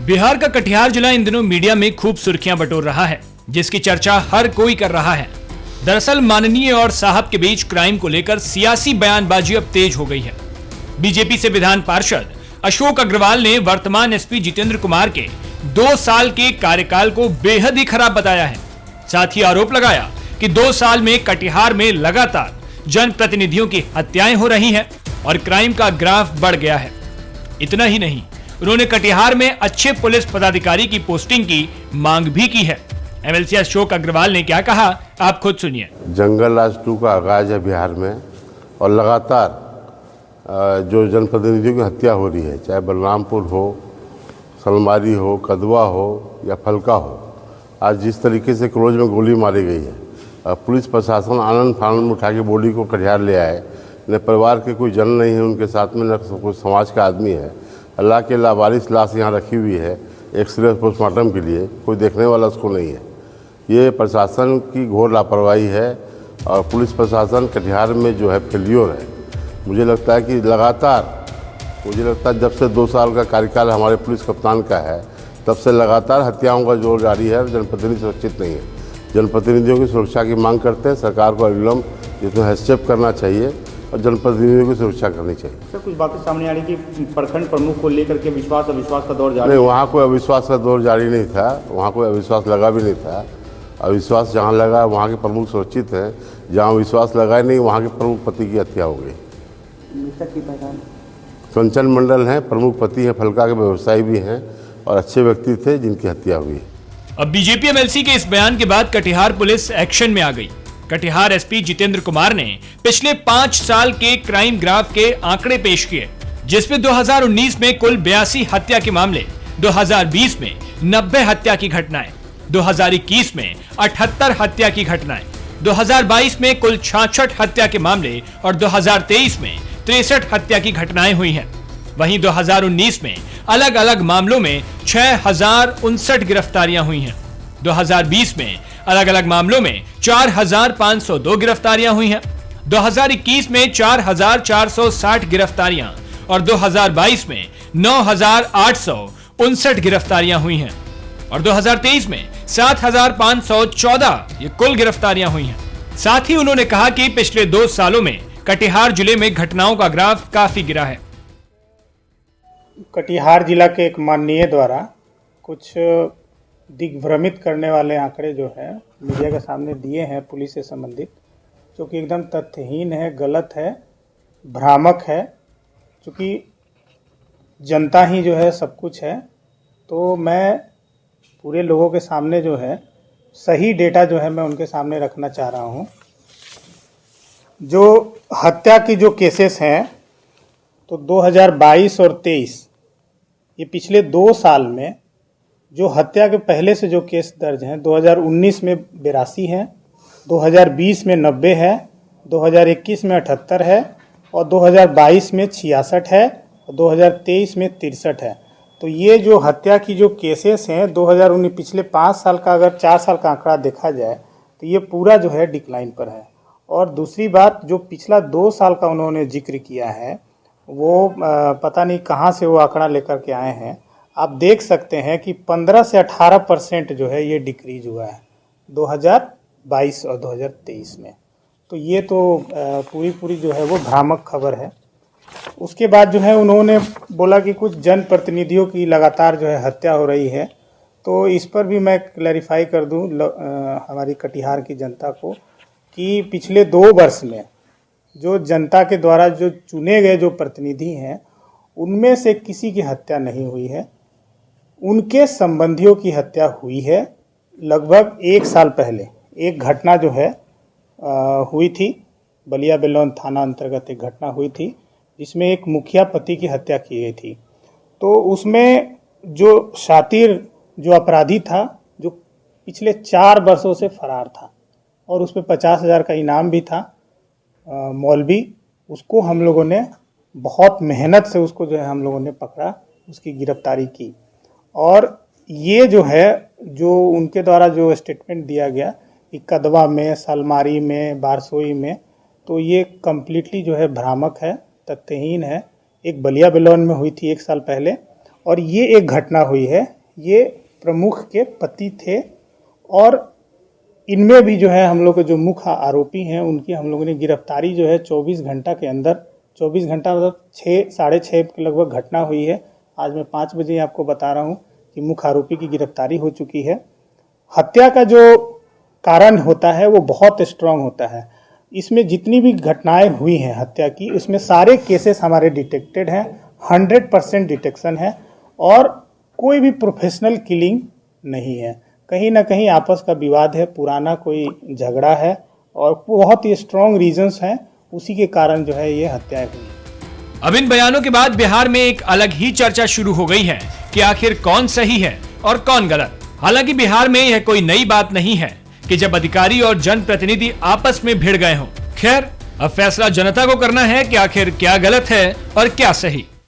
बिहार का कटिहार जिला इन दिनों मीडिया में खूब सुर्खियां बटोर रहा है, जिसकी चर्चा हर कोई कर रहा है। दरअसल माननीय और साहब के बीच क्राइम को लेकर सियासी बयानबाजी अब तेज हो गई है। बीजेपी से विधान पार्षद अशोक अग्रवाल ने वर्तमान एसपी जितेंद्र कुमार के 2 साल के कार्यकाल को बेहद ही खराब बताया है। साथ ही आरोप लगाया कि 2 साल में कटिहार में लगातार जनप्रतिनिधियों की हत्याएं हो रही हैं और क्राइम का ग्राफ बढ़ गया है। इतना ही नहीं, उन्होंने कटिहार में अच्छे पुलिस पदाधिकारी की पोस्टिंग की मांग भी की है। एमएलसी अशोक अग्रवाल ने क्या कहा, आप खुद सुनिए। जंगल राज 2 का आगाज है बिहार में और लगातार जो जनप्रतिनिधियों की हत्या हो रही है, चाहे बलरामपुर हो, सलमारी हो, कदवा हो या फलका हो। आज जिस तरीके से क्लोज में गोली मारी गई है, पुलिस प्रशासन आनंद फानंद में उठा के बॉडी को कटिहार ले आए। न परिवार के कोई जन नहीं है उनके साथ में, न कोई समाज का आदमी है। अल्लाह के लावारिस लाश यहाँ रखी हुई है एक्सरे पोस्टमार्टम के लिए, कोई देखने वाला उसको नहीं है। ये प्रशासन की घोर लापरवाही है और पुलिस प्रशासन कटिहार में जो है फेल्योर है। मुझे लगता है कि लगातार जब से 2 साल का कार्यकाल हमारे पुलिस कप्तान का है, तब से लगातार हत्याओं का जोर जारी है। जनप्रतिनिधि सुरक्षित नहीं है। जनप्रतिनिधियों की सुरक्षा की मांग करते हैं। सरकार को अविलंब इसमें हस्तक्षेप करना चाहिए और जनप्रतिनिधियों की सुरक्षा करनी चाहिए। सर, कुछ बातें सामने आ रही कि प्रखंड प्रमुख को लेकर के विश्वास अविश्वास का दौर जारी नहीं, वहाँ कोई अविश्वास का दौर जारी नहीं था। वहाँ कोई अविश्वास लगा भी नहीं था। अविश्वास जहाँ लगा वहाँ के प्रमुख सुरक्षित हैं, जहाँ विश्वास लगा नहीं वहाँ के प्रमुख पति की हत्या हो गई। मृतक की पहचान कंचन मंडल हैं, प्रमुख पति हैं, फलका के व्यवसायी भी हैं और अच्छे व्यक्ति थे जिनकी हत्या हुई। अब बीजेपी एमएलसी के इस बयान के बाद कटिहार पुलिस एक्शन में आ गई। कटिहार एसपी जितेंद्र कुमार ने पिछले 5 साल के क्राइम ग्राफ के आंकड़े पेश किए, जिसमें 2019 में कुल 82 हत्या के मामले, 2020 में 90 हत्या की घटनाएं, 2021 में 78 हत्या की घटनाएं, 2022 में कुल 66 हत्या के मामले और 2023 में 63 हत्या की घटनाएं हुई हैं। वहीं 2019 में अलग अलग मामलों में 6059 गिरफ्तारियां हुई हैं। 2020 में अलग अलग मामलों में 4502 गिरफ्तारियां हुई हैं। 2021 में 4460 गिरफ्तारियां और 2022 में 9859 गिरफ्तारियां हुई हैं और 2023 में 7514 ये कुल गिरफ्तारियां हुई हैं। साथ ही उन्होंने कहा कि पिछले 2 सालों में कटिहार जिले में घटनाओं का ग्राफ काफी गिरा है। कटिहार जिला के एक माननीय द्वारा कुछ दिग्भ्रमित करने वाले आंकड़े जो है मीडिया के सामने दिए हैं पुलिस से संबंधित, जो कि एकदम तथ्यहीन है, गलत है, भ्रामक है। क्योंकि जनता ही जो है सब कुछ है, तो मैं पूरे लोगों के सामने जो है सही डेटा जो है मैं उनके सामने रखना चाह रहा हूँ। जो हत्या की जो केसेस हैं, तो 2022 और 23 ये पिछले 2 साल में जो हत्या के पहले से जो केस दर्ज हैं, 2019 में 82 हैं, 2020 में 90 है, 2021 में 78 है और 2022 में 66 है और 2023 में 63 है। तो ये जो हत्या की जो केसेस हैं 2019 पिछले 5 साल का अगर 4 साल का आंकड़ा देखा जाए तो ये पूरा जो है डिक्लाइन पर है। और दूसरी बात, जो पिछला 2 साल का उन्होंने जिक्र किया है, वो पता नहीं कहाँ से वो आंकड़ा लेकर के आए हैं। आप देख सकते हैं कि 15 से 18% जो है ये डिक्रीज हुआ है 2022 और 2023 में। तो ये तो पूरी जो है वो भ्रामक खबर है। उसके बाद जो है उन्होंने बोला कि कुछ जनप्रतिनिधियों की लगातार जो है हत्या हो रही है। तो इस पर भी मैं क्लैरिफाई कर दूं हमारी कटिहार की जनता को कि पिछले 2 वर्ष में जो जनता के द्वारा जो चुने गए जो प्रतिनिधि हैं, उनमें से किसी की हत्या नहीं हुई है। उनके संबंधियों की हत्या हुई है। लगभग 1 साल पहले एक घटना जो है हुई थी, बलिया बेलोन थाना अंतर्गत एक घटना हुई थी, जिसमें एक मुखिया पति की हत्या की गई थी। तो उसमें जो शातिर जो अपराधी था, जो पिछले 4 वर्षों से फरार था और उस पर 50,000 का इनाम भी था, मौलवी, उसको हम लोगों ने बहुत मेहनत से उसको जो है हम लोगों ने पकड़ा, उसकी गिरफ्तारी की। और ये जो है जो उनके द्वारा जो स्टेटमेंट दिया गया कि कदवा में, सलमारी में, बारसोई में, तो ये कम्प्लीटली जो है भ्रामक है, तथ्यहीन है। एक बलिया बेलोन में हुई थी 1 साल पहले और ये एक घटना हुई है। ये प्रमुख के पति थे और इनमें भी जो है हम लोग के जो मुख्य आरोपी हैं उनकी हम लोगों ने गिरफ्तारी जो है 24 घंटा के अंदर, 24 घंटा मतलब 6-6:30 के लगभग घटना हुई है। आज मैं 5 बजे आपको बता रहा हूँ कि मुख्य आरोपी की गिरफ्तारी हो चुकी है। हत्या का जो कारण होता है वो बहुत स्ट्रांग होता है। इसमें जितनी भी घटनाएं हुई हैं हत्या की, उसमें सारे केसेस हमारे डिटेक्टेड हैं, 100% डिटेक्शन है और कोई भी प्रोफेशनल किलिंग नहीं है। कहीं ना कहीं आपस का विवाद है, पुराना कोई झगड़ा है और बहुत ही स्ट्रांग रीजंस हैं, उसी के कारण जो है ये हत्याएं हुई। अब इन बयानों के बाद बिहार में एक अलग ही चर्चा शुरू हो गई है कि आखिर कौन सही है और कौन गलत। हालांकि बिहार में यह कोई नई बात नहीं है कि जब अधिकारी और जनप्रतिनिधि आपस में भिड़ गए हों। खैर, अब फैसला जनता को करना है कि आखिर क्या गलत है और क्या सही।